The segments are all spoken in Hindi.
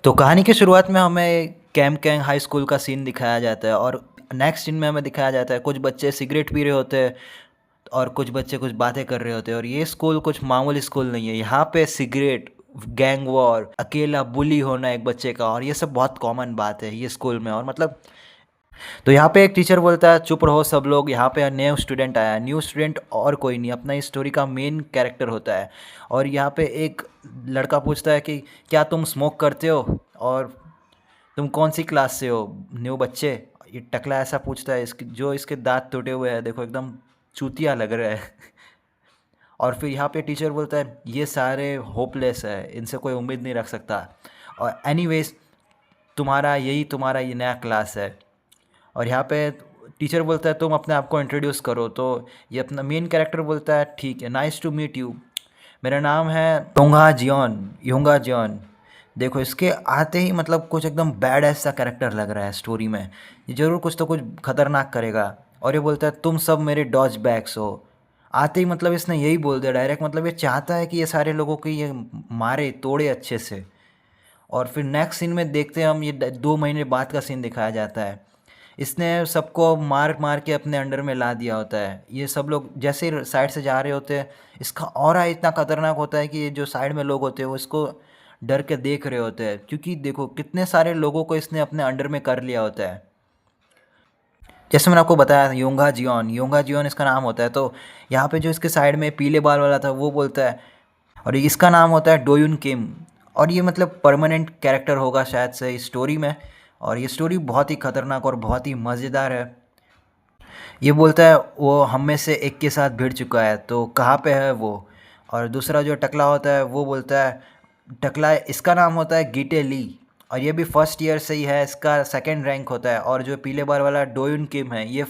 तो कहानी की शुरुआत में हमें कैंग हाई स्कूल का सीन दिखाया जाता है और नेक्स्ट सीन में हमें दिखाया जाता है कुछ बच्चे सिगरेट पी रहे होते हैं और कुछ बच्चे कुछ बातें कर रहे होते हैं और ये स्कूल कुछ मामूली स्कूल नहीं है। यहाँ पे सिगरेट, गैंग वॉर, अकेला बुली होना एक बच्चे का और ये सब बहुत कॉमन बात है ये स्कूल में। और मतलब तो यहाँ पे एक टीचर बोलता है चुप रहो सब लोग, यहाँ पे न्यू स्टूडेंट आया है। न्यू स्टूडेंट और कोई नहीं, अपना इस स्टोरी का मेन कैरेक्टर होता है। और यहाँ पे एक लड़का पूछता है कि क्या तुम स्मोक करते हो और तुम कौन सी क्लास से हो न्यू बच्चे। ये टकला ऐसा पूछता है, इसके जो इसके दांत टूटे हुए हैं देखो, एकदम चूतिया लग रहा है। और फिर यहाँ पे टीचर बोलता है ये सारे होपलेस है, इनसे कोई उम्मीद नहीं रख सकता। और एनीवेज तुम्हारा ये नया क्लास है। और यहाँ पे टीचर बोलता है तुम अपने आप को इंट्रोड्यूस करो। तो ये अपना मेन कैरेक्टर बोलता है ठीक है, नाइस टू मीट यू, मेरा नाम है योंगा जियोन। देखो इसके आते ही मतलब कुछ एकदम बैड ऐसा कैरेक्टर लग रहा है स्टोरी में, ये ज़रूर कुछ तो कुछ खतरनाक करेगा। और ये बोलता है तुम सब मेरे डॉज बैग्स हो। आते ही मतलब इसने यही बोल दिया डायरेक्ट, मतलब ये चाहता है कि ये सारे लोगों को ये मारे तोड़े अच्छे से। और फिर नेक्स्ट सीन में देखते हैं हम, ये 2 महीने बाद का सीन दिखाया जाता है। इसने सबको मार मार के अपने अंडर में ला दिया होता है। ये सब लोग जैसे ही साइड से जा रहे होते हैं, इसका ऑरा इतना खतरनाक होता है कि ये जो साइड में लोग होते हैं वो इसको डर के देख रहे होते हैं, क्योंकि देखो कितने सारे लोगों को इसने अपने अंडर में कर लिया होता है। जैसे मैंने आपको बताया योंगा जियोन इसका नाम होता है। तो यहाँ पे जो इसके साइड में पीले बाल वाला था वो बोलता है, और इसका नाम होता है डोयुन किम। और ये मतलब परमानेंट कैरेक्टर होगा शायद से इस स्टोरी में। और ये स्टोरी बहुत ही खतरनाक और बहुत ही मज़ेदार है। ये बोलता है वो हम में से एक के साथ भिड़ चुका है, तो कहाँ पे है वो। और दूसरा जो टकला होता है वो बोलता है, टकला इसका नाम होता है गीटे ली, और ये भी फर्स्ट ईयर से ही है, इसका सेकंड रैंक होता है। और जो पीले बार वाला डोयुन किम है ये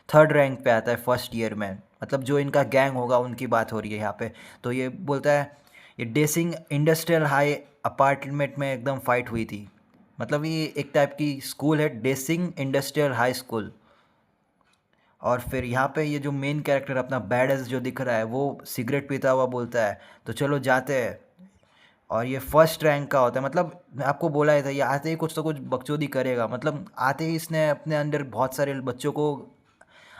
थर्ड रैंक पे आता है फर्स्ट ईयर में। मतलब जो इनका गैंग होगा उनकी बात हो रही है यहाँ पे। तो ये बोलता है ये डेसिंग इंडस्ट्रियल हाई अपार्टमेंट में एकदम फाइट हुई थी। मतलब ये एक टाइप की स्कूल है, डेसिंग इंडस्ट्रियल हाई स्कूल। और फिर यहाँ पे ये जो मेन कैरेक्टर अपना बैड एस जो दिख रहा है वो सिगरेट पीता हुआ बोलता है तो चलो जाते हैं। और ये फर्स्ट रैंक का होता है, मतलब मैं आपको बोला ही था ये आते ही कुछ तो कुछ बकचोदी करेगा। मतलब आते ही इसने अपने अंडर बहुत सारे बच्चों को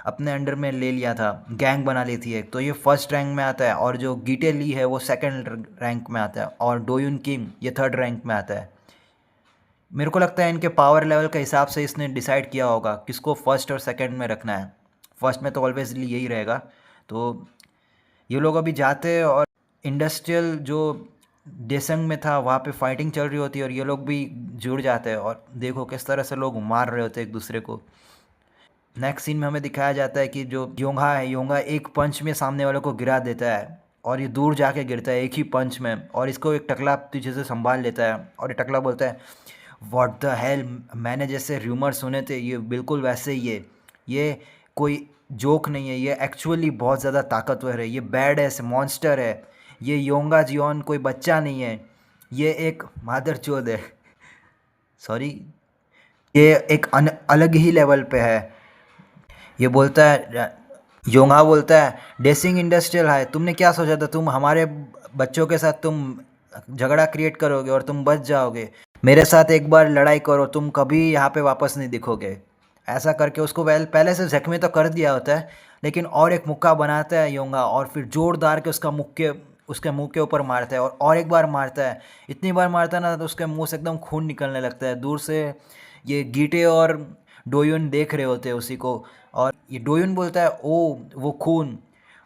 अपने अंडर में ले लिया था, गैंग बना ली थी एक। तो ये फर्स्ट रैंक में आता है, और जो गीटे ली है वो सेकंड रैंक में आता है, और डोयुन किम ये थर्ड रैंक में आता है। मेरे को लगता है इनके पावर लेवल के हिसाब से इसने डिसाइड किया होगा किसको फर्स्ट और सेकंड में रखना है। फर्स्ट में तो ऑलवेजली यही रहेगा। तो ये लोग अभी जाते हैं और इंडस्ट्रियल जो डेसंग में था वहाँ पे फाइटिंग चल रही होती है, और ये लोग भी जुड़ जाते हैं और देखो किस तरह से लोग मार रहे होते हैं एक दूसरे को। नेक्स्ट सीन में हमें दिखाया जाता है कि जो योंगा एक पंच में सामने वाले को गिरा देता है, और ये दूर जाके गिरता है एक ही पंच में, और इसको एक टकला पीछे से संभाल लेता है। और ये टकला बोलता है व्हाट द हेल, मैंने जैसे र्यूमर सुने थे ये बिल्कुल वैसे ही है, ये कोई जोक नहीं है, ये एक्चुअली बहुत ज़्यादा ताकतवर है, ये बैड है, मॉन्स्टर है, ये योंगा जियोन कोई बच्चा नहीं है, ये एक मादरचोद है। सॉरी, ये एक अलग ही लेवल पे है। ये बोलता है, योंगा बोलता है डेसिंग इंडस्ट्रियल है, तुमने क्या सोचा था तुम हमारे बच्चों के साथ तुम झगड़ा क्रिएट करोगे और तुम बच जाओगे। मेरे साथ एक बार लड़ाई करो, तुम कभी यहाँ पे वापस नहीं दिखोगे। ऐसा करके उसको पहले से जख्मी तो कर दिया होता है, लेकिन और एक मुक्का बनाता है योंगा, और फिर जोरदार के उसके मुंह के ऊपर मारता है, और एक बार मारता है। इतनी बार मारता है ना तो उसके मुंह से एकदम खून निकलने लगता है। दूर से ये गीटे और डोयुन देख रहे होते हैं उसी को, और ये डोयुन बोलता है ओ वो खून,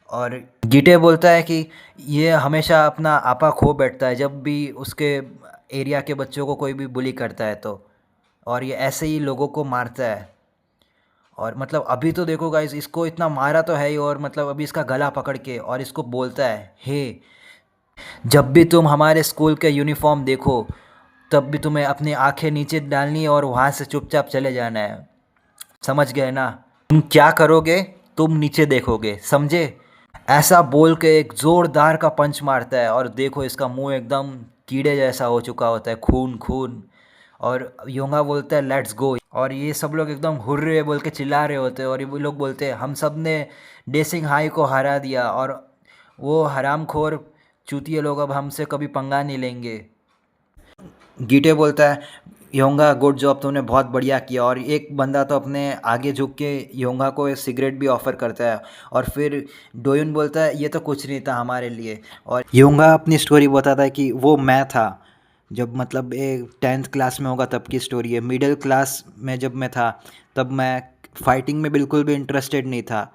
और गीटे बोलता है कि ये हमेशा अपना आपा खो बैठता है जब भी उसके एरिया के बच्चों को कोई भी बुली करता है तो, और ये ऐसे ही लोगों को मारता है। और मतलब अभी तो देखो गाइस इसको इतना मारा तो है ही, और मतलब अभी इसका गला पकड़ के और इसको बोलता है हे, जब भी तुम हमारे स्कूल के यूनिफॉर्म देखो तब भी तुम्हें अपनी आंखें नीचे डालनी है और वहाँ से चुपचाप चले जाना है, समझ गए ना। तुम क्या करोगे, तुम नीचे देखोगे, समझे। ऐसा बोल के एक जोरदार का पंच मारता है, और देखो इसका मुंह एकदम कीड़े जैसा हो चुका होता है, खून खून। और योंगा बोलता है लेट्स गो, और ये सब लोग एकदम हुर्रे बोल के चिल्ला रहे होते हैं, और ये लोग बोलते हैं हम सब ने डेसिंग हाई को हरा दिया, और वो हरामखोर चूतिए लोग अब हमसे कभी पंगा नहीं लेंगे। गीटे बोलता है, योंगा गुड जॉब, तुमने बहुत बढ़िया किया। और एक बंदा तो अपने आगे झुक के योंगा को एक सिगरेट भी ऑफर करता है। और फिर डोयुन बोलता है ये तो कुछ नहीं था हमारे लिए। और योंगा अपनी स्टोरी बताता है कि वो मैं था जब मतलब ये 10th क्लास में होगा तब की स्टोरी है। मिडिल क्लास में जब मैं था तब मैं फाइटिंग में बिल्कुल भी इंटरेस्टेड नहीं था।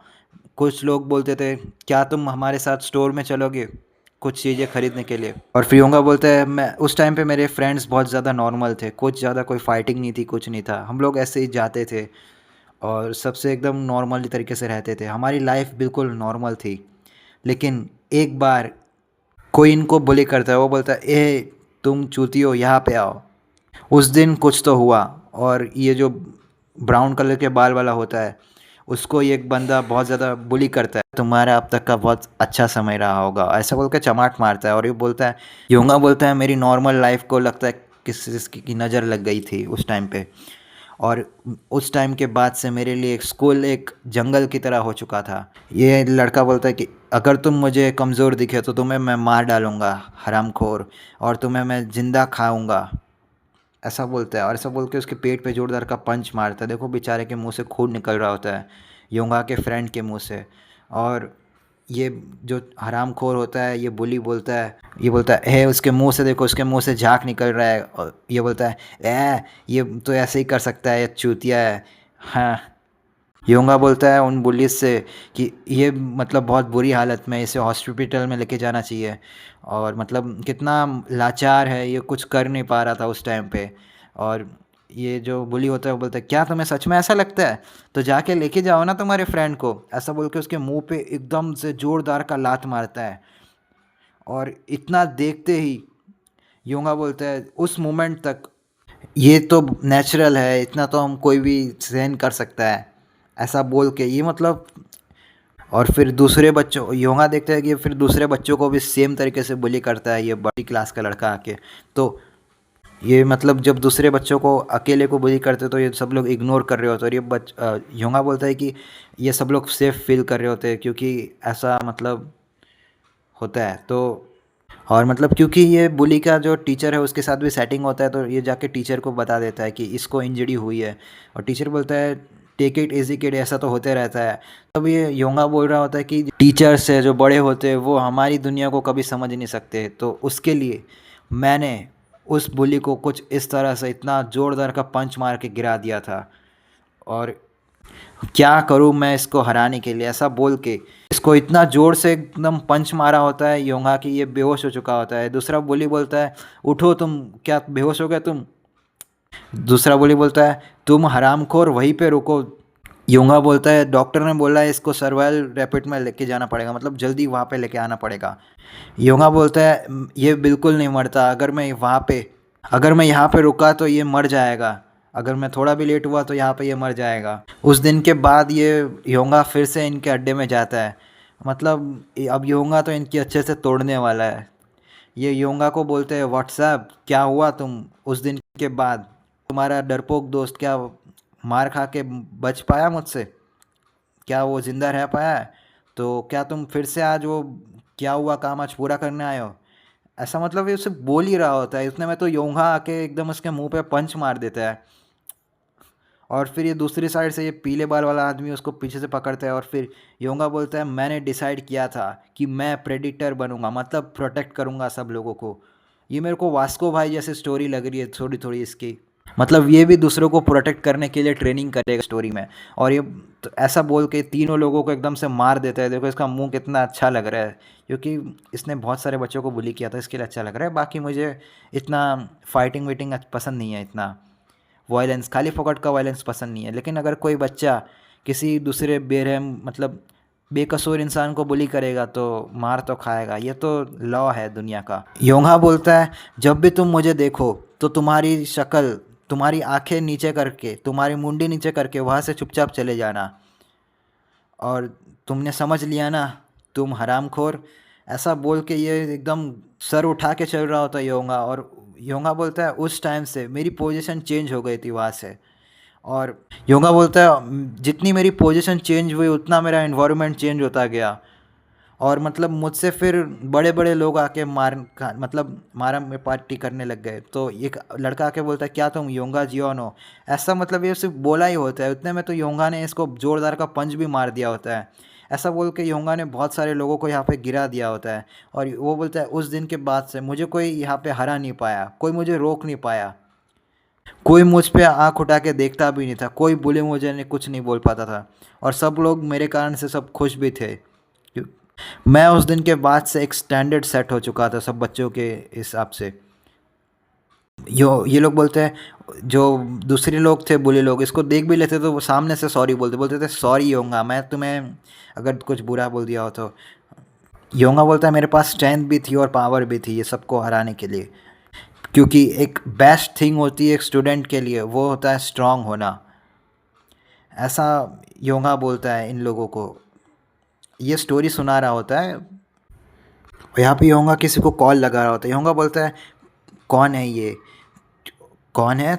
कुछ लोग बोलते थे क्या तुम हमारे साथ स्टोर में चलोगे कुछ चीज़ें खरीदने के लिए। और प्रियंका बोलता है मैं उस टाइम पे मेरे फ्रेंड्स बहुत ज़्यादा नॉर्मल थे, कुछ ज़्यादा कोई फाइटिंग नहीं थी, कुछ नहीं था, हम लोग ऐसे ही जाते थे और सबसे एकदम नॉर्मल तरीके से रहते थे, हमारी लाइफ बिल्कुल नॉर्मल थी। लेकिन एक बार कोई इनको बुली करता है, वो बोलता है ए तुम चूतियो यहाँ पे आओ। उस दिन कुछ तो हुआ और ये जो ब्राउन कलर के बाल वाला होता है उसको ये एक बंदा बहुत ज़्यादा बुली करता है, तुम्हारा अब तक का बहुत अच्छा समय रहा होगा, ऐसा बोल के चमाट मारता है। और ये बोलता है, योंगा बोलता है मेरी नॉर्मल लाइफ को लगता है किसी की नज़र लग गई थी उस टाइम पे। और उस टाइम के बाद से मेरे लिए एक स्कूल एक जंगल की तरह हो चुका था। ये लड़का बोलता है कि अगर तुम मुझे कमज़ोर दिखे तो तुम्हें मैं मार डालूँगा हरामखोर, और तुम्हें मैं ज़िंदा खाऊँगा, ऐसा बोलता है। और ऐसा बोल के उसके पेट पे जोरदार का पंच मारता है। देखो बेचारे के मुंह से खून निकल रहा होता है, योंगा के फ्रेंड के मुंह से। और ये जो हरामखोर होता है ये बुली बोलता है, ये बोलता है उसके मुंह से देखो, उसके मुंह से झाग निकल रहा है। और ये बोलता है ये तो ऐसे ही कर सकता है, ये चूतिया है। हाँ, योंगा बोलता है उन बुलिस से कि ये मतलब बहुत बुरी हालत में, इसे हॉस्पिटल में लेके जाना चाहिए। और मतलब कितना लाचार है, ये कुछ कर नहीं पा रहा था उस टाइम पे। और ये जो बुली होता है वो बोलता है क्या तुम्हें सच में ऐसा लगता है, तो जाके लेके जाओ ना तुम्हारे फ्रेंड को, ऐसा बोल के उसके मुंह पे एकदम से जोरदार का लात मारता है। और इतना देखते ही योंगा बोलता है उस मोमेंट तक ये तो नेचुरल है, इतना तो हम कोई भी सहन कर सकता है, ऐसा बोल के ये मतलब। और फिर दूसरे बच्चों योगा देखते हैं कि फिर दूसरे बच्चों को भी सेम तरीके से बुली करता है ये बड़ी क्लास का लड़का आके। तो ये मतलब जब दूसरे बच्चों को अकेले को बुली करते तो ये सब लोग इग्नोर कर रहे होते, और ये योगा बोलता है कि ये सब लोग सेफ फील कर रहे होते हैं क्योंकि ऐसा मतलब होता है। तो और मतलब क्योंकि ये बुली का जो टीचर है उसके साथ भी सेटिंग होता है, तो ये जाके टीचर को बता देता है कि इसको इंजरी हुई है। और टीचर बोलता है टेक इट इजी किड, ऐसा तो होते रहता है। तब ये योंगा बोल रहा होता है कि टीचर्स है जो बड़े होते हैं वो हमारी दुनिया को कभी समझ नहीं सकते, तो उसके लिए मैंने उस बुली को कुछ इस तरह से इतना ज़ोरदार का पंच मार के गिरा दिया था। और क्या करूँ मैं इसको हराने के लिए, ऐसा बोल के इसको इतना ज़ोर से एकदम पंच मारा होता है योंगा कि ये बेहोश हो चुका होता है। दूसरा बुली बोलता है उठो तुम, क्या बेहोश हो गए तुम। दूसरा बुली बोलता है तुम हरामखोर वहीं पे रुको। योंगा बोलता है डॉक्टर ने बोला है इसको सर्वाइवल रैपिड में लेके जाना पड़ेगा, मतलब जल्दी वहाँ पे लेके आना पड़ेगा। योंगा बोलता है ये बिल्कुल नहीं मरता, अगर मैं यहाँ पे रुका तो ये मर जाएगा, अगर मैं थोड़ा भी लेट हुआ तो यहाँ पे ये मर जाएगा। उस दिन के बाद ये योंगा फिर से इनके अड्डे में जाता है, मतलब अब योंगा तो इनकी अच्छे से तोड़ने वाला है। ये योंगा को बोलते हैं व्हाट्सएप क्या हुआ तुम उस दिन के बाद, तुम्हारा डरपोक दोस्त क्या मार खा के बच पाया मुझसे, क्या वो ज़िंदा रह पाया है, तो क्या तुम फिर से आज वो क्या हुआ काम आज पूरा करने आए हो। ऐसा मतलब ये उसे बोल ही रहा होता है, इतने में तो योंगा आके एकदम उसके मुंह पे पंच मार देता है। और फिर ये दूसरी साइड से ये पीले बाल वाला आदमी उसको पीछे से पकड़ता है। और फिर योंगा बोलता है मैंने डिसाइड किया था कि मैं प्रेडिटर बनूंगा, मतलब प्रोटेक्ट करूंगा सब लोगों को। ये मेरे को वास्को भाई जैसे स्टोरी लग रही है थोड़ी थोड़ी इसकी, मतलब ये भी दूसरों को प्रोटेक्ट करने के लिए ट्रेनिंग करेगा स्टोरी में। और ये तो ऐसा बोल के तीनों लोगों को एकदम से मार देता है। देखो इसका मुंह कितना अच्छा लग रहा है, क्योंकि इसने बहुत सारे बच्चों को बुली किया था इसके लिए अच्छा लग रहा है। बाकी मुझे इतना फाइटिंग वीटिंग पसंद नहीं है, इतना वायलेंस खाली फोकट का वायलेंस पसंद नहीं है। लेकिन अगर कोई बच्चा किसी दूसरे बेरहम मतलब बेकसूर इंसान को बुली करेगा तो मार तो खाएगा, ये तो लॉ है दुनिया का। योंगा बोलता है जब भी तुम मुझे देखो तो तुम्हारी शक्ल, तुम्हारी आंखें नीचे करके, तुम्हारी मुंडी नीचे करके वहाँ से चुपचाप चले जाना, और तुमने समझ लिया ना तुम हरामखोर। ऐसा बोल के ये एकदम सर उठा के चल रहा होता है योंगा। और योंगा बोलता है उस टाइम से मेरी पोजीशन चेंज हो गई थी वहाँ से। और योंगा बोलता है जितनी मेरी पोजीशन चेंज हुई उतना मेरा एनवायरनमेंट चेंज होता गया। और मतलब मुझसे फिर बड़े-बड़े लोग आके मतलब मारा-मारी करने लग गए। तो एक लड़का आके बोलता है, "क्या तुम योंगा जियोन हो?" ऐसा मतलब ये सिर्फ़ बोला ही होता है, उतने में तो योंगा ने इसको ज़ोरदार का पंच भी मार दिया होता है। ऐसा बोल के योंगा ने बहुत सारे लोगों को यहाँ पे गिरा दिया होता है और वो बोलता है, "उस दिन के बाद से मुझे कोई यहाँ पे हरा नहीं पाया, कोई मुझे रोक नहीं पाया, कोई मुझ पे आँख उठा के देखता भी नहीं था, कोई बुली मुझे नहीं कुछ नहीं बोल पाता था और सब लोग मेरे कारण से सब खुश भी थे।" मैं उस दिन के बाद से एक स्टैंडर्ड सेट हो चुका था सब बच्चों के हिसाब से। यो ये लोग बोलते हैं, जो दूसरे लोग थे बुरे लोग इसको देख भी लेते तो वो सामने से सॉरी बोलते थे, सॉरी योंगा, मैं तुम्हें अगर कुछ बुरा बोल दिया हो तो। योंगा बोलता है, मेरे पास स्ट्रेंथ भी थी और पावर भी थी ये सबको हराने के लिए, क्योंकि एक बेस्ट थिंग होती है एक स्टूडेंट के लिए वो होता है स्ट्रांग होना। ऐसा योंगा बोलता है इन लोगों को, ये स्टोरी सुना रहा होता है और यहाँ पे योंगा किसी को कॉल लगा रहा होता है। योंगा बोलता है, कौन है ये, कौन है?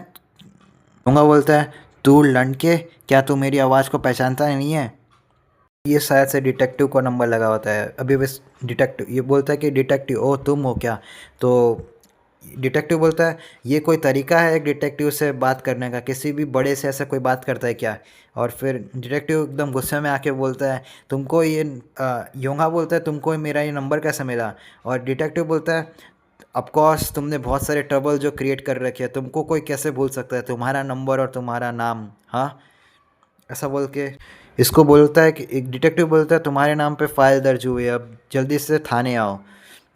योंगा बोलता है, तू लड़के, क्या तू मेरी आवाज़ को पहचानता नहीं है? ये शायद से डिटेक्टिव को नंबर लगा होता है। अभी बस डिटेक्टिव ये बोलता है कि डिटेक्टिव, ओ तुम हो क्या? तो डिटेक्टिव बोलता है, ये कोई तरीका है एक डिटेक्टिव से बात करने का, किसी भी बड़े से ऐसा कोई बात करता है क्या? और फिर डिटेक्टिव एकदम गुस्से में आके बोलता है, तुमको ये योंगा बोलता है, तुमको मेरा ये नंबर कैसे मिला? और डिटेक्टिव बोलता है, ऑफ कोर्स तुमने बहुत सारे ट्रबल जो क्रिएट कर रखे हैं, तुमको कोई कैसे भूल सकता है तुम्हारा नंबर और तुम्हारा नाम, हाँ? ऐसा बोल के इसको बोलता है कि एक डिटेक्टिव बोलता है, तुम्हारे नाम पे फाइल दर्ज हुई है, अब जल्दी से थाने आओ।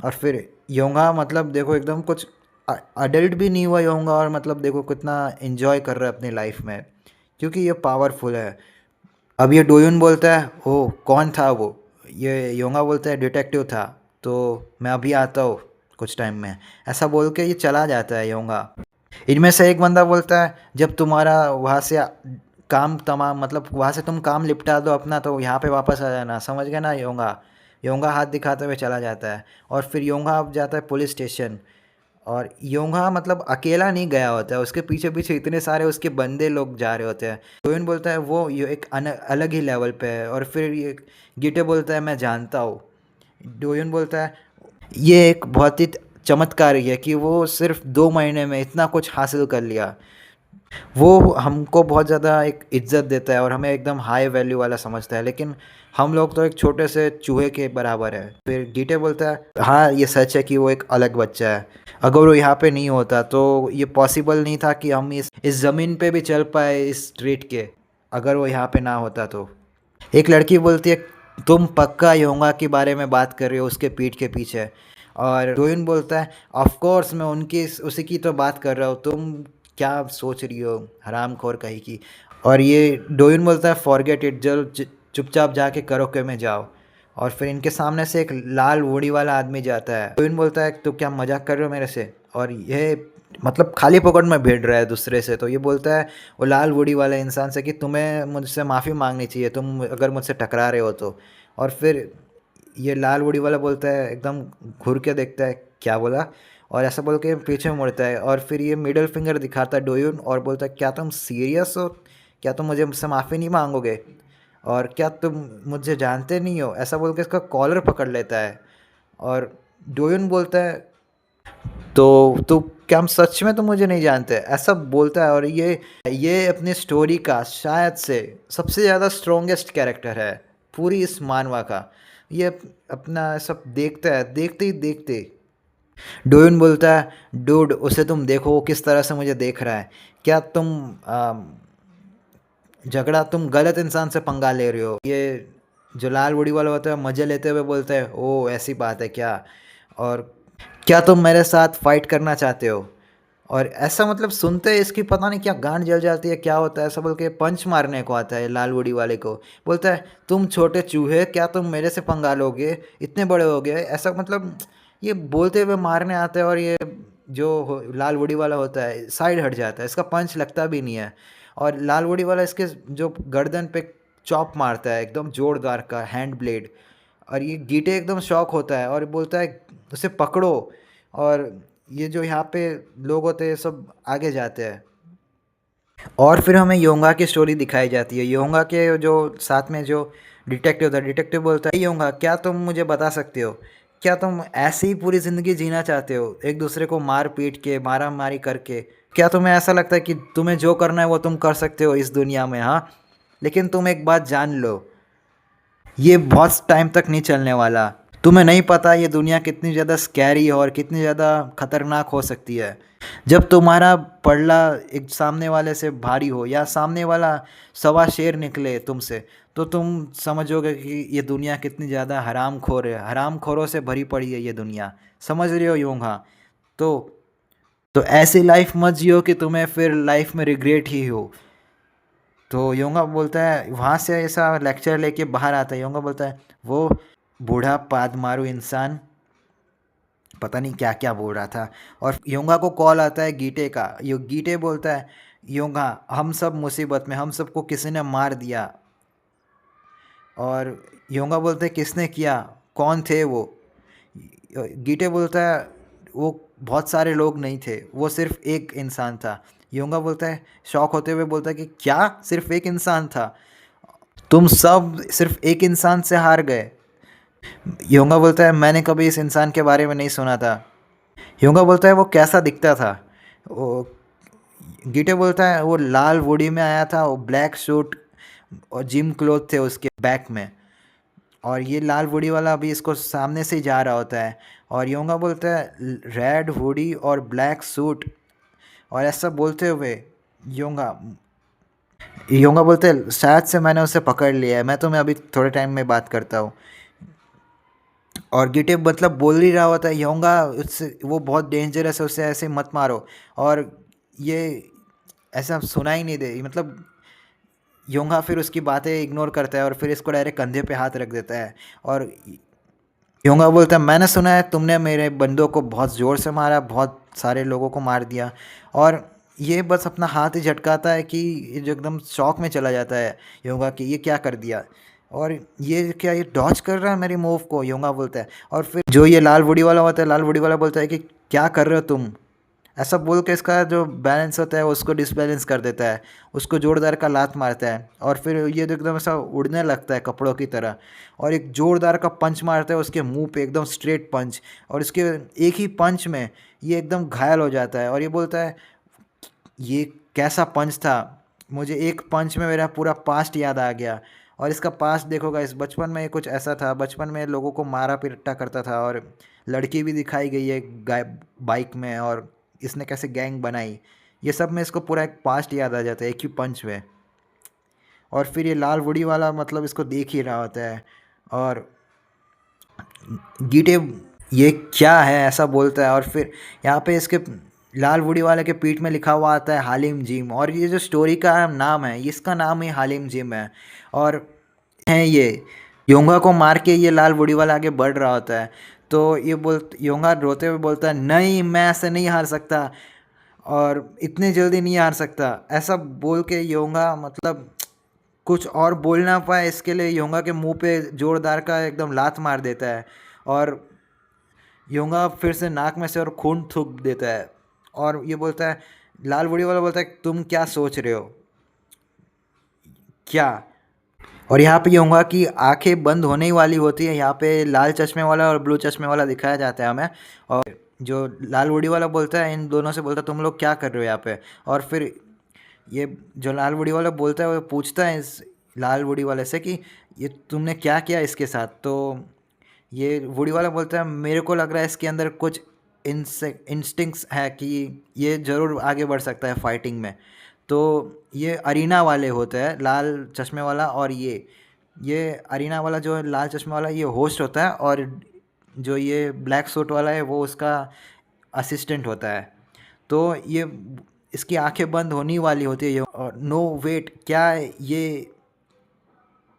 और फिर योंगा मतलब देखो एकदम कुछ अडल्ट भी नहीं हुआ योंगा और मतलब देखो कितना एंजॉय कर रहा है अपनी लाइफ में, क्योंकि ये पावरफुल है। अब ये डोयुन बोलता है, ओ कौन था वो? ये योंगा बोलता है, डिटेक्टिव था, तो मैं अभी आता हूँ कुछ टाइम में। ऐसा बोल के ये चला जाता है योंगा। इनमें से एक बंदा बोलता है, जब तुम्हारा वहाँ से काम तमाम मतलब वहाँ से तुम काम निपटा दो अपना तो यहाँ पे वापस आ जाना, समझ गए ना योंगा? योंगा हाथ दिखाते हुए चला जाता है और फिर योंगा अब जाता है पुलिस स्टेशन। और योंगा मतलब अकेला नहीं गया होता है, उसके पीछे पीछे इतने सारे उसके बंदे लोग जा रहे होते हैं। डोइन बोलता है, वो ये एक अलग ही लेवल पे है। और फिर ये गीटे बोलता है, मैं जानता हूँ। डोइन बोलता है, ये एक बहुत ही चमत्कार है कि वो सिर्फ 2 महीने में इतना कुछ हासिल कर लिया। वो हमको बहुत ज़्यादा एक इज्जत देता है और हमें एकदम हाई वैल्यू वाला समझता है, लेकिन हम लोग तो एक छोटे से चूहे के बराबर है। फिर गीटे बोलता है, हाँ ये सच है कि वो एक अलग बच्चा है, अगर वो यहाँ पे नहीं होता तो ये पॉसिबल नहीं था कि हम इस ज़मीन पे भी चल पाए इस स्ट्रीट के, अगर वो यहाँ पे ना होता तो। एक लड़की बोलती है, तुम पक्का योंगा के बारे में बात कर रहे हो उसके पीठ के पीछे? और डोइन बोलता है, ऑफ कोर्स मैं उनकी उसी की तो बात कर रहा हूँ, तुम क्या सोच रही हो हरामखोर कहीं की? और ये डोइन बोलता है, फॉरगेट इट, चुपचाप जाके करोके में जाओ। और फिर इनके सामने से एक लाल वुडी वाला आदमी जाता है। डोइन बोलता है, तो क्या मजाक कर रहे हो मेरे से? और ये मतलब खाली पॉकेट में भिड़ रहा है दूसरे से। तो ये बोलता है वो लाल वुडी वाले इंसान से कि तुम्हें मुझसे माफ़ी मांगनी चाहिए तुम अगर मुझसे टकरा रहे हो तो। और फिर ये लाल वुडी वाला बोलता है, एकदम घूर के देखता है क्या बोला, और ऐसा बोल के पीछे मुड़ता है और फिर ये मिडल फिंगर दिखाता है डोयुन और बोलता है, क्या तुम सीरियस हो? क्या तुम मुझसे माफ़ी नहीं मांगोगे? और क्या तुम मुझे जानते नहीं हो? ऐसा बोल के इसका कॉलर पकड़ लेता है। और डोयुन बोलता है, तो क्या हम सच में तो मुझे नहीं जानते? ऐसा बोलता है। और ये अपनी स्टोरी का शायद से सबसे ज़्यादा स्ट्रॉन्गेस्ट कैरेक्टर है पूरी इस मानवा का। ये अपना सब देखता है, देखते ही देखते डोयुन बोलता है, डूड उसे तुम देखो वो किस तरह से मुझे देख रहा है, क्या तुम गलत इंसान से पंगा ले रहे हो? ये जो लाल बूढ़ी वाला होता है मज़े लेते हुए बोलता है, ओ ऐसी बात है क्या? और क्या तुम मेरे साथ फाइट करना चाहते हो? और ऐसा मतलब सुनते ही इसकी पता नहीं क्या गांड जल जाती है, क्या होता है, ऐसा बोल के पंच मारने को आता है लाल बूढ़ी वाले को। बोलता है, तुम छोटे चूहे, क्या तुम मेरे से पंगा लोगे? इतने बड़े हो गए? ऐसा मतलब ये बोलते हुए मारने आता है और ये जो लाल बूढ़ी वाला होता है साइड हट जाता है, इसका पंच लगता भी नहीं है। और लाल बूढ़ी वाला इसके जो गर्दन पे चॉप मारता है एकदम जोरदार का हैंड ब्लेड। और ये गीटे एकदम शॉक होता है और बोलता है, उसे पकड़ो। और ये जो यहाँ पे लोग होते हैं सब आगे जाते हैं। और फिर हमें योंगा की स्टोरी दिखाई जाती है। योंगा के जो साथ में जो डिटेक्टिव बोलता है, "नहीं होगा, क्या तुम मुझे बता सकते हो? क्या तुम ऐसे ही पूरी ज़िंदगी जीना चाहते हो, एक दूसरे को मार पीट के, मारा मारी करके? क्या तुम्हें ऐसा लगता है कि तुम्हें जो करना है वो तुम कर सकते हो इस दुनिया में, हाँ? लेकिन तुम एक बात जान लो, ये बहुत टाइम तक नहीं चलने वाला। तुम्हें नहीं पता ये दुनिया कितनी ज़्यादा स्कैरी और कितनी ज़्यादा खतरनाक हो सकती है। जब तुम्हारा पलड़ा एक सामने वाले से भारी हो या सामने वाला सवा शेर निकले तुमसे, तो तुम समझोगे कि ये दुनिया कितनी ज़्यादा हरामखोर है, हरामखोरों से भरी पड़ी है ये दुनिया। समझ रहे हो योंगा? तो ऐसी लाइफ मत जियो कि तुम्हें फिर लाइफ में रिग्रेट ही हो। तो योंगा बोलता है, वहाँ से ऐसा लेक्चर लेके बाहर आता है। योंगा बोलता है, वो बूढ़ा पाद मारू इंसान पता नहीं क्या क्या बोल रहा था। और योंगा को कॉल आता है गीटे का। यो गीटे बोलता है, योंगा हम सब मुसीबत में, हम सबको किसी ने मार दिया। और योंगा बोलते हैं, किसने किया, कौन थे वो? गीटे बोलता है, वो बहुत सारे लोग नहीं थे, वो सिर्फ एक इंसान था। योंगा बोलता है, शॉक होते हुए बोलता है कि क्या सिर्फ एक इंसान था? तुम सब सिर्फ एक इंसान से हार गए? योंगा बोलता है, मैंने कभी इस इंसान के बारे में नहीं सुना था। योंगा बोलता है, वो कैसा दिखता था? वो गीटे बोलता है, वो लाल वुडी में आया था, वो ब्लैक सूट और जिम क्लोथ थे उसके बैक में, और ये लाल वुडी वाला अभी इसको सामने से ही जा रहा होता है। और योंगा बोलता है, रेड वुडी और ब्लैक सूट। और ऐसा बोलते हुए योंगा योंगा बोलते हैं, शायद से मैंने उसे पकड़ लिया है, मैं तुम्हें अभी थोड़े टाइम में बात करता हूँ। और गिटे मतलब बोल ही रहा होता है, योंगा उससे वो बहुत डेंजरस है, उससे ऐसे मत मारो। और ये ऐसा सुना ही नहीं दे, मतलब योंगा फिर उसकी बातें इग्नोर करता है और फिर इसको डायरेक्ट कंधे पे हाथ रख देता है। और योंगा बोलता है, मैंने सुना है तुमने मेरे बंदों को बहुत ज़ोर से मारा, बहुत सारे लोगों को मार दिया। और ये बस अपना हाथ ही झटकाता है कि ये जो एकदम शॉक में चला जाता है योंगा कि ये क्या कर दिया, और ये क्या, ये डॉज कर रहा है मेरी मूव को, योंगा बोलता है। और फिर जो ये लाल वुडी वाला होता है, लाल वुडी वाला बोलता है कि क्या कर रहे हो तुम? ऐसा बोल के इसका जो बैलेंस होता है उसको डिसबैलेंस कर देता है, उसको जोरदार का लात मारता है। और फिर ये तो एकदम ऐसा उड़ने लगता है कपड़ों की तरह, और एक जोरदार का पंच मारता है उसके मुंह पे, एकदम स्ट्रेट पंच। और इसके एक ही पंच में ये एकदम घायल हो जाता है। और ये बोलता है, ये कैसा पंच था, मुझे एक पंच में मेरा पूरा पास्ट याद आ गया। और इसका पास्ट देखोगा, इस बचपन में कुछ ऐसा था, बचपन में लोगों को मारा पीटा करता था, और लड़की भी दिखाई गई है बाइक में, और इसने कैसे गैंग बनाई, ये सब में इसको पूरा एक पास्ट याद आ जाता है एक ही पंच में। और फिर ये लाल वुडी वाला मतलब इसको देख ही रहा होता है, और गीटे ये क्या है ऐसा बोलता है। और फिर यहाँ पे इसके लाल वुडी वाले के पीठ में लिखा हुआ आता है हालिम जिम, और ये जो स्टोरी का नाम है, इसका नाम ही हालिम जिम है। और है ये योंगा को मार के ये लाल वुडी वाला आगे बढ़ रहा होता है। तो ये योंगा रोते हुए बोलता है, नहीं मैं ऐसे नहीं हार सकता, और इतने जल्दी नहीं हार सकता। ऐसा बोल के योंगा मतलब कुछ और बोल ना पाए, इसके लिए योंगा के मुंह पे जोरदार का एकदम लात मार देता है। और योंगा फिर से नाक में से और खून थूक देता है। और ये बोलता है, लाल वुडी वाला बोलता है, तुम क्या सोच रहे हो, क्या? और यहाँ पे योंगा की आंखें बंद होने ही वाली होती है। यहाँ पे लाल चश्मे वाला और ब्लू चश्मे वाला दिखाया जाता है हमें। और जो लाल वुडी वाला बोलता है, इन दोनों से बोलता है, तुम लोग क्या कर रहे हो यहाँ पे? और फिर ये जो लाल वुडी वाला बोलता है, वो पूछता है इस लाल वुडी वाले से कि ये तुमने क्या किया इसके साथ? तो ये वुडी वाला बोलता है, मेरे को लग रहा है इसके अंदर कुछ इंस्टिंक्ट्स है कि ये ज़रूर आगे बढ़ सकता है फाइटिंग में। तो ये अरीना वाले होते हैं, लाल चश्मे वाला, और ये अरीना वाला जो है, लाल चश्मे वाला, ये होस्ट होता है, और जो ये ब्लैक सूट वाला है वो उसका असिस्टेंट होता है। तो ये इसकी आंखें बंद होने वाली होती है। और नो वेट, क्या ये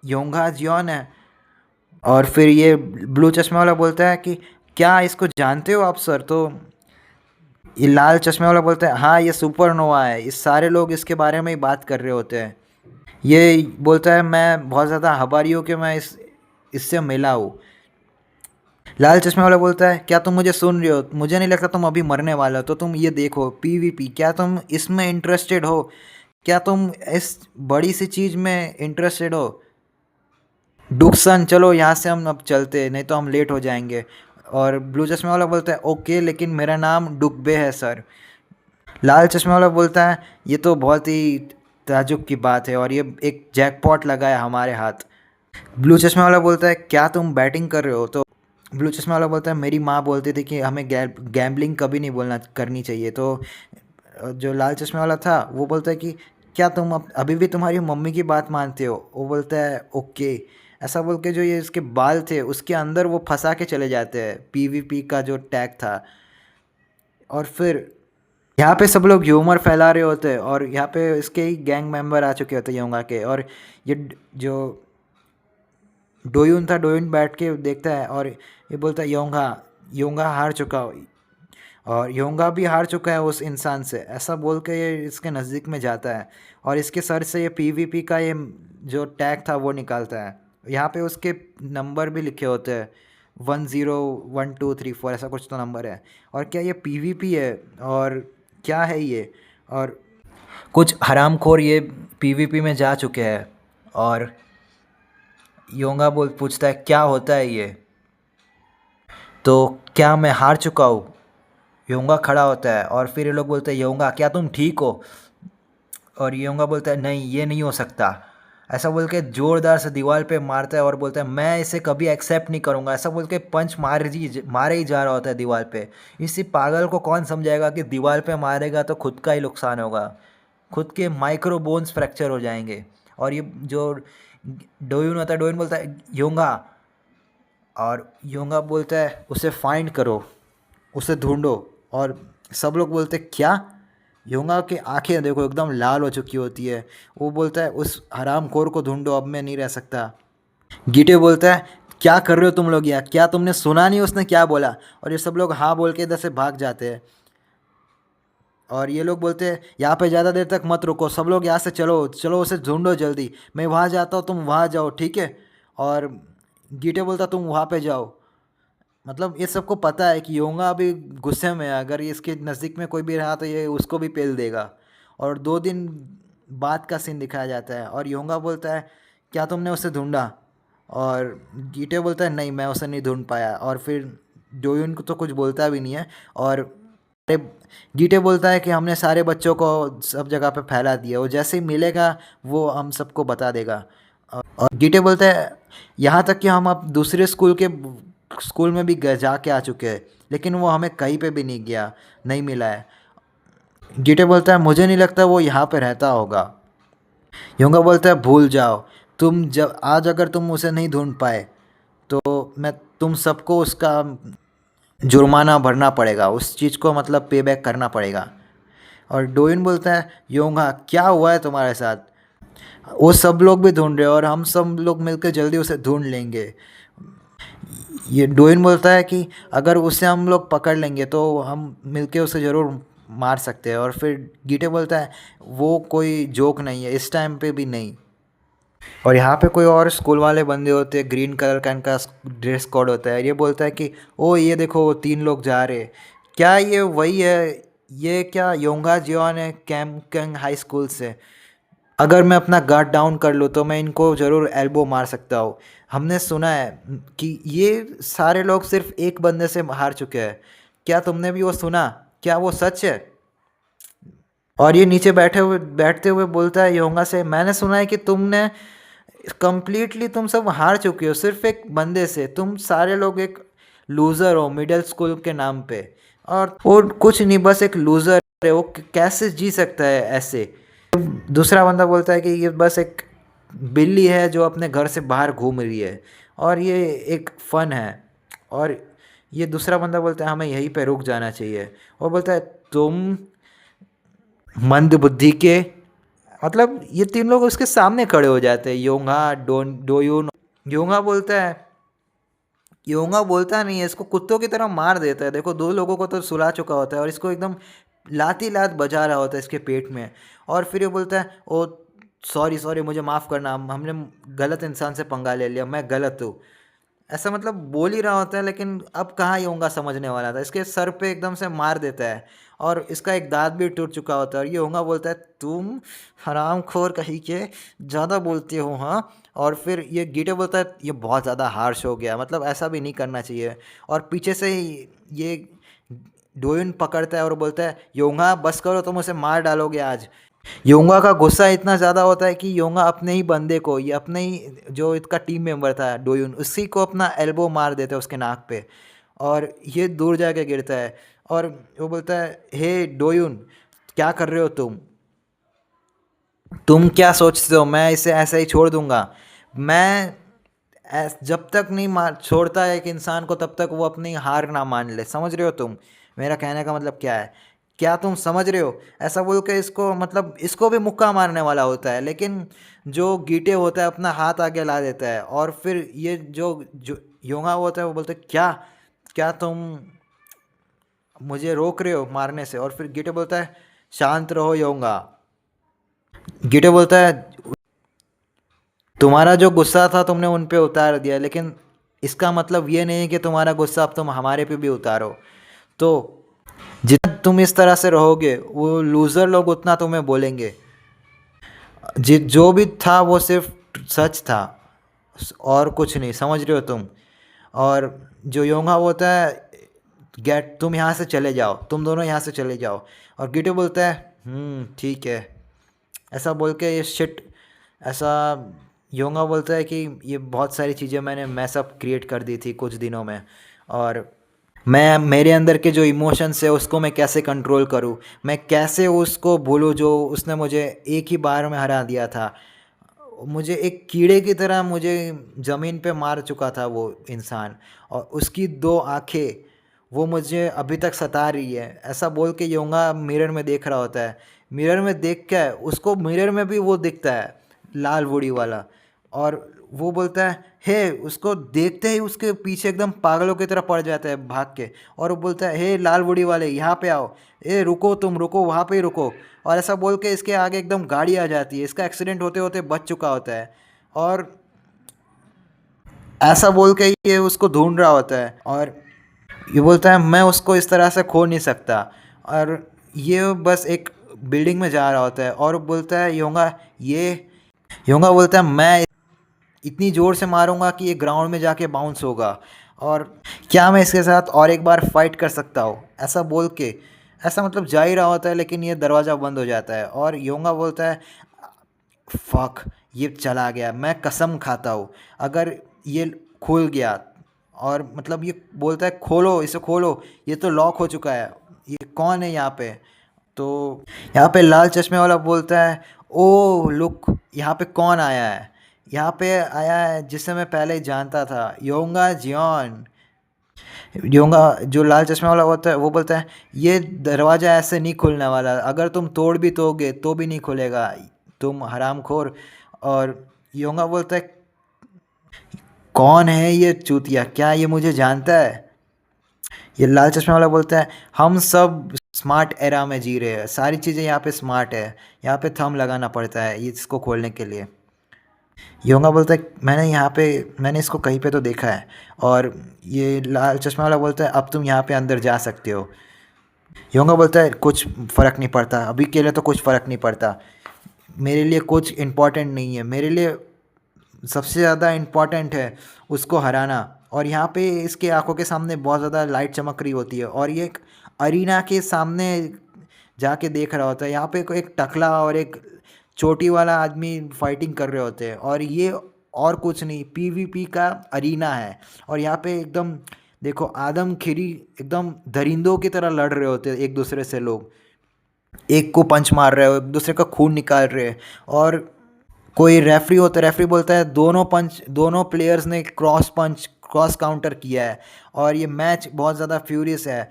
योंगा जियोन है? और फिर ये ब्लू चश्मे वाला बोलता है कि क्या इसको जानते हो आप सर? तो ये लाल चश्मे वाला बोलता है, हाँ ये सुपरनोवा है, इस सारे लोग इसके बारे में ही बात कर रहे होते हैं। ये बोलता है, मैं बहुत ज़्यादा आभारी हूँ कि मैं इससे मिला हूँ। लाल चश्मे वाला बोलता है, क्या तुम मुझे सुन रहे हो? मुझे नहीं लगता तुम अभी मरने वाले हो, तो तुम ये देखो पीवीपी, क्या तुम इसमें इंटरेस्टेड हो? क्या तुम इस बड़ी सी चीज़ में इंटरेस्टेड हो? डुकसन चलो यहाँ से हम अब चलते, नहीं तो हम लेट हो जाएंगे। और ब्लू चश्मे वाला बोलता है ओके, लेकिन मेरा नाम डुकबे है सर। लाल चश्मे वाला बोलता है ये तो बहुत ही ताज्जुब की बात है, और ये एक जैकपॉट लगा है हमारे हाथ। ब्लू चश्मे वाला बोलता है क्या तुम बैटिंग कर रहे हो? तो ब्लू चश्मे वाला बोलता है मेरी माँ बोलती थी कि हमें गैम्बलिंग कभी नहीं बोलना करनी चाहिए। तो जो लाल चश्मे वाला था वो बोलता है कि क्या तुम अभी भी तुम्हारी मम्मी की बात मानते हो? वो बोलता है ओके। ऐसा बोल के जो ये इसके बाल थे उसके अंदर वो फंसा के चले जाते हैं, पीवीपी का जो टैग था। और फिर यहाँ पे सब लोग ह्यूमर फैला रहे होते हैं, और यहाँ पे इसके ही गैंग मेंबर आ चुके होते हैं योंगा के। और ये जो डोयुन था, डोयुन बैठ के देखता है और ये बोलता है योंगा, योंगा हार चुका हो, और योंगा भी हार चुका है उस इंसान से। ऐसा बोल के ये इसके नज़दीक में जाता है और इसके सर से ये पीवीपी का ये जो टैग था वो निकालता है। यहाँ पे उसके नंबर भी लिखे होते हैं, 101234 ऐसा कुछ तो नंबर है। और क्या ये पीवीपी है? और क्या है ये? और कुछ हरामखोर ये पीवीपी में जा चुके हैं। और योंगा बोल पूछता है क्या होता है ये? तो क्या मैं हार चुका हूँ? योंगा खड़ा होता है और फिर ये लोग बोलते हैं योंगा क्या तुम ठीक हो? और योंगा बोलता है नहीं ये नहीं हो सकता। ऐसा बोल के ज़ोरदार से दीवार पे मारता है और बोलता है मैं इसे कभी एक्सेप्ट नहीं करूँगा। ऐसा बोल के पंच मारे ही जा रहा होता है दीवार पे। इसी पागल को कौन समझाएगा कि दीवार पे मारेगा तो खुद का ही नुकसान होगा, खुद के माइक्रो बोन्स फ्रैक्चर हो जाएंगे। और ये जो डोयुन होता है, डोयुन बोलता है योंगा, और योंगा बोलता है उसे फाइंड करो, उसे ढूंढो। और सब लोग बोलते हैं क्या? योंगा की आंखें देखो एकदम लाल हो चुकी होती है। वो बोलता है उस हरामखोर को ढूंढो, अब मैं नहीं रह सकता। गीटे बोलता है क्या कर रहे हो तुम लोग यहाँ? क्या तुमने सुना नहीं उसने क्या बोला? और ये सब लोग हाँ बोल के इधर से भाग जाते हैं। और ये लोग बोलते हैं यहाँ पे ज़्यादा देर तक मत रुको, सब लोग यहाँ से चलो चलो, उसे ढूंढो जल्दी, मैं वहाँ जाता हूँ तुम वहाँ जाओ, ठीक है? और गीटे बोलता तुम वहाँ पे जाओ। मतलब ये सबको पता है कि योंगा अभी गुस्से में है, अगर ये इसके नज़दीक में कोई भी रहा तो ये उसको भी पेल देगा। और 2 दिन बाद का सीन दिखाया जाता है और योंगा बोलता है क्या तुमने उसे ढूंढा? और गीटे बोलता है नहीं मैं उसे नहीं ढूंढ पाया। और फिर डोयुन को तो कुछ बोलता भी नहीं है। और अरे गीटे बोलता है कि हमने सारे बच्चों को सब जगह पे फैला दिया, वो जैसे ही मिलेगा वो हम सबको बता देगा। और गीटे बोलता है यहाँ तक कि हम अब दूसरे स्कूल में भी जाके आ चुके हैं, लेकिन वो हमें कहीं पे भी नहीं गया, नहीं मिला है। गीटे बोलता है मुझे नहीं लगता वो यहाँ पे रहता होगा। योंगा बोलता है भूल जाओ, तुम जब आज अगर तुम उसे नहीं ढूंढ पाए तो मैं तुम सबको उसका जुर्माना भरना पड़ेगा, उस चीज़ को मतलब पे बैक करना पड़ेगा। और डोइन बोलता है योंगा क्या हुआ है तुम्हारे साथ? वो सब लोग भी ढूंढ रहे हैं और हम सब लोग मिलकर जल्दी उसे ढूंढ लेंगे। ये डोइन बोलता है कि अगर उसे हम लोग पकड़ लेंगे तो हम मिलके उसे ज़रूर मार सकते हैं। और फिर गीटे बोलता है वो कोई जोक नहीं है, इस टाइम पे भी नहीं। और यहाँ पे कोई और स्कूल वाले बंदे होते हैं, ग्रीन कलर का इनका ड्रेस कोड होता है। ये बोलता है कि ओ ये देखो वो 3 लोग जा रहे हैं, क्या ये वही है? ये क्या योंगा जियोन है कैम कैंग हाई स्कूल से? अगर मैं अपना गार्ड डाउन कर लूँ तो मैं इनको ज़रूर एल्बो मार सकता हूँ। हमने सुना है कि ये सारे लोग सिर्फ एक बंदे से हार चुके हैं, क्या तुमने भी वो सुना? क्या वो सच है? और ये नीचे बैठते हुए बोलता है योंगा से मैंने सुना है कि तुमने कंप्लीटली तुम सब हार चुके हो सिर्फ एक बंदे से, तुम सारे लोग एक लूज़र हो मिडिल स्कूल के नाम पे। और वो कुछ नहीं बस एक लूज़र है, वो कैसे जी सकता है ऐसे? दूसरा बंदा बोलता है कि ये बस एक बिल्ली है जो अपने घर से बाहर घूम रही है और ये एक फ़न है। और ये दूसरा बंदा बोलता है हमें यहीं पे रुक जाना चाहिए। और बोलता है तुम मंद बुद्धि के, मतलब ये 3 लोग उसके सामने खड़े हो जाते हैं, योंगा डोयून। योंगा बोलता है, योंगा बोलता नहीं है, इसको कुत्तों की तरह मार देता है। देखो 2 लोगों को तो सुला चुका होता है और इसको एकदम लाती लात बजा रहा होता है इसके पेट में। और फिर ये बोलता है ओ सॉरी सॉरी मुझे माफ़ करना, हमने गलत इंसान से पंगा ले लिया, मैं गलत हूँ। ऐसा मतलब बोल ही रहा होता है, लेकिन अब कहाँ योंगा समझने वाला था, इसके सर पे एकदम से मार देता है और इसका एक दाँत भी टूट चुका होता है और योंगा बोलता है तुम हरामखोर कहीं के, ज़्यादा बोलते हो हाँ। और फिर ये गीटे बोलता है ये बहुत ज़्यादा हार्श हो गया, मतलब ऐसा भी नहीं करना चाहिए। और पीछे से ही ये डोयुन पकड़ता है और बोलता है योंगा बस करो, तुम उसे मार डालोगे आज। योंगा का गुस्सा इतना ज़्यादा होता है कि योंगा अपने ही बंदे को, ये अपने ही जो इसका टीम मेंबर था डोयुन, उसी को अपना एल्बो मार देता है उसके नाक पे और ये दूर जाके गिरता है। और वो बोलता है हे डोयुन, क्या कर रहे हो तुम क्या सोचते हो मैं इसे ऐसे ही छोड़ दूंगा? मैं जब तक नहीं मार छोड़ता है एक इंसान को तब तक वो अपनी हार ना मान ले, समझ रहे हो तुम मेरा कहने का मतलब क्या है? क्या तुम समझ रहे हो? ऐसा बोल के इसको मतलब इसको भी मुक्का मारने वाला होता है, लेकिन जो गीटे होता है अपना हाथ आगे ला देता है और फिर ये जो जो योंगा होता है वो बोलते हैं क्या, क्या तुम मुझे रोक रहे हो मारने से? और फिर गीटे बोलता है शांत रहो योंगा। गीटे बोलता है तुम्हारा जो गुस्सा था तुमने उन पे उतार दिया, लेकिन इसका मतलब ये नहीं है कि तुम्हारा गुस्सा अब तुम हमारे पे भी उतारो। तो जितना तुम इस तरह से रहोगे वो लूज़र लोग उतना तुम्हें बोलेंगे। जो भी था वो सिर्फ सच था और कुछ नहीं, समझ रहे हो तुम? और जो योंगा होता है गेट तुम यहाँ से चले जाओ, तुम दोनों यहाँ से चले जाओ। और गिटो बोलता है ठीक है। ऐसा बोल के ये शिट ऐसा योंगा बोलता है कि ये बहुत सारी चीज़ें मैंने मैसअप क्रिएट कर दी थी कुछ दिनों में, और मैं मेरे अंदर के जो इमोशंस है उसको मैं कैसे कंट्रोल करूँ, मैं कैसे उसको भूलूँ जो उसने मुझे एक ही बार में हरा दिया था। मुझे एक कीड़े की तरह मुझे ज़मीन पे मार चुका था वो इंसान, और उसकी दो आंखें वो मुझे अभी तक सता रही है। ऐसा बोल के योंगा मिरर में देख रहा होता है। मिरर में देख के उसको मिरर में भी वो दिखता है लाल वुडी वाला, और वो बोलता है हे, उसको देखते ही उसके पीछे एकदम पागलों की तरह पड़ जाता है भाग के, और वो बोलता है हे लाल वुडी वाले यहाँ पे आओ, ए रुको, तुम रुको, वहाँ पे ही रुको। और ऐसा बोल के इसके आगे एकदम गाड़ी आ जाती है, इसका एक्सीडेंट होते होते बच चुका होता है। और ऐसा बोल के ये उसको ढूंढ रहा होता है और ये बोलता है मैं उसको इस तरह से खो नहीं सकता। और ये बस एक बिल्डिंग में जा रहा होता है और बोलता है योंगा बोलता है मैं इतनी ज़ोर से मारूंगा कि ये ग्राउंड में जाके बाउंस होगा, और क्या मैं इसके साथ और एक बार फाइट कर सकता हूँ? ऐसा बोल के ऐसा मतलब जा ही रहा होता है, लेकिन ये दरवाज़ा बंद हो जाता है और योंगा बोलता है फक, ये चला गया, मैं कसम खाता हूँ अगर ये खुल गया। और मतलब ये बोलता है खोलो इसे, खोलो, ये तो लॉक हो चुका है, ये कौन है यहाँ पे? तो यहाँ पे लाल चश्मे वाला बोलता है ओ लुक, यहाँ पे कौन आया है? यहाँ पे आया है जिसे मैं पहले ही जानता था, योंगा जियोन। योंगा जो लाल चश्मे वाला होता है वो बोलता है ये दरवाज़ा ऐसे नहीं खुलने वाला, अगर तुम तोड़ भी दोगे तो भी नहीं खुलेगा, तुम हरामखोर। और योंगा बोलता है कौन है ये चूतिया, क्या ये मुझे जानता है? ये लाल चश्मे वाला बोलता है हम सब स्मार्ट एरा में जी रहे हैं, सारी चीज़ें यहाँ पे स्मार्ट है, यहाँ पे थंब लगाना पड़ता है ये इसको खोलने के लिए। योंगा बोलता है मैंने इसको कहीं पे तो देखा है। और ये लाल चश्मा वाला बोलता है अब तुम यहाँ पे अंदर जा सकते हो। योंगा बोलता है कुछ फ़र्क नहीं पड़ता, अभी के लिए तो कुछ फ़र्क नहीं पड़ता, मेरे लिए कुछ इम्पोर्टेंट नहीं है, मेरे लिए सबसे ज़्यादा इम्पॉर्टेंट है उसको हराना। और यहाँ पे इसके आंखों के सामने बहुत ज़्यादा लाइट चमक रही होती है और ये एक अरीना के सामने जाके देख रहा होता है, यहाँ पे एक टकला और एक चोटी वाला आदमी फाइटिंग कर रहे होते हैं, और ये और कुछ नहीं पीवीपी का अरीना है। और यहाँ पे एकदम देखो आदम खिरी एकदम दरिंदों की तरह लड़ रहे होते हैं एक दूसरे से, लोग एक को पंच मार रहे हो, एक दूसरे का खून निकाल रहे हैं। और कोई रेफरी होता है, रेफरी बोलता है दोनों प्लेयर्स ने क्रॉस काउंटर किया है और ये मैच बहुत ज़्यादा फ्यूरियस है,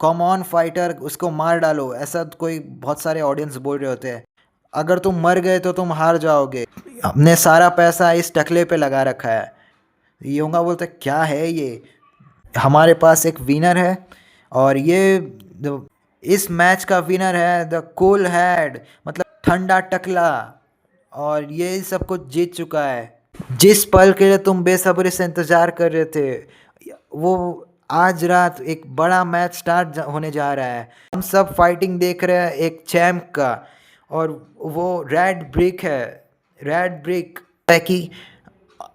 कम ऑन फाइटर उसको मार डालो, ऐसा कोई बहुत सारे ऑडियंस बोल रहे होते हैं। अगर तुम मर गए तो तुम हार जाओगे, हमने सारा पैसा इस टकले पे लगा रखा है। योंगा बोलता है क्या है ये? हमारे पास एक विनर है और इस मैच का विनर है द कूल हेड, मतलब ठंडा टकला, और ये सब कुछ जीत चुका है। जिस पल के लिए तुम बेसब्री से इंतज़ार कर रहे थे, वो आज रात एक बड़ा मैच स्टार्ट होने जा रहा है। हम सब फाइटिंग देख रहे हैं एक चैम्प का, और वो रेड ब्रिक है। रेड ब्रिक है कि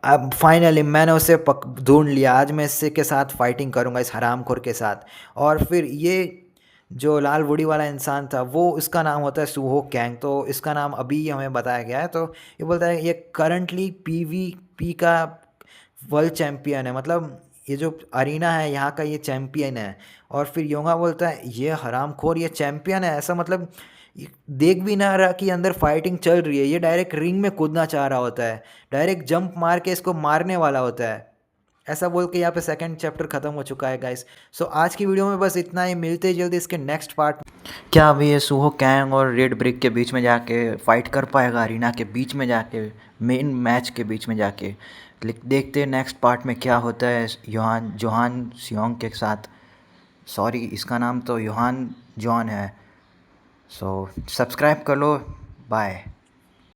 अब फाइनली मैंने उसे ढूंढ लिया। आज मैं इससे के साथ फाइटिंग करूंगा, इस हरामखोर के साथ। और फिर ये जो लाल वुडी वाला इंसान था, वो इसका नाम होता है सूहो कैंग। तो इसका नाम अभी हमें बताया गया है। तो ये बोलता है ये करंटली पीवीपी का वर्ल्ड चैम्पियन है, मतलब ये जो अरीना है यहाँ का ये चैम्पियन है। और फिर योंगा बोलता है ये हरामखोर ये चैम्पियन है, ऐसा मतलब ये देख भी ना रहा कि अंदर फाइटिंग चल रही है, ये डायरेक्ट रिंग में कूदना चाह रहा होता है, डायरेक्ट जंप मार के इसको मारने वाला होता है। ऐसा बोल के यहाँ पे सेकंड चैप्टर खत्म हो चुका है गाइस। सो आज की वीडियो में बस इतना ही, मिलते जल्दी इसके नेक्स्ट पार्ट। क्या अभी ये सूहो कैंग और रेड ब्रिक के बीच में जाके फाइट कर पाएगा, अरीना के बीच में जाके, मेन मैच के बीच में जाके? देखते हैं नेक्स्ट पार्ट में क्या होता है योहान जोहान सियोंग के साथ। सॉरी, इसका नाम तो योहान जॉन है। सो सब्सक्राइब कर लो। बाय।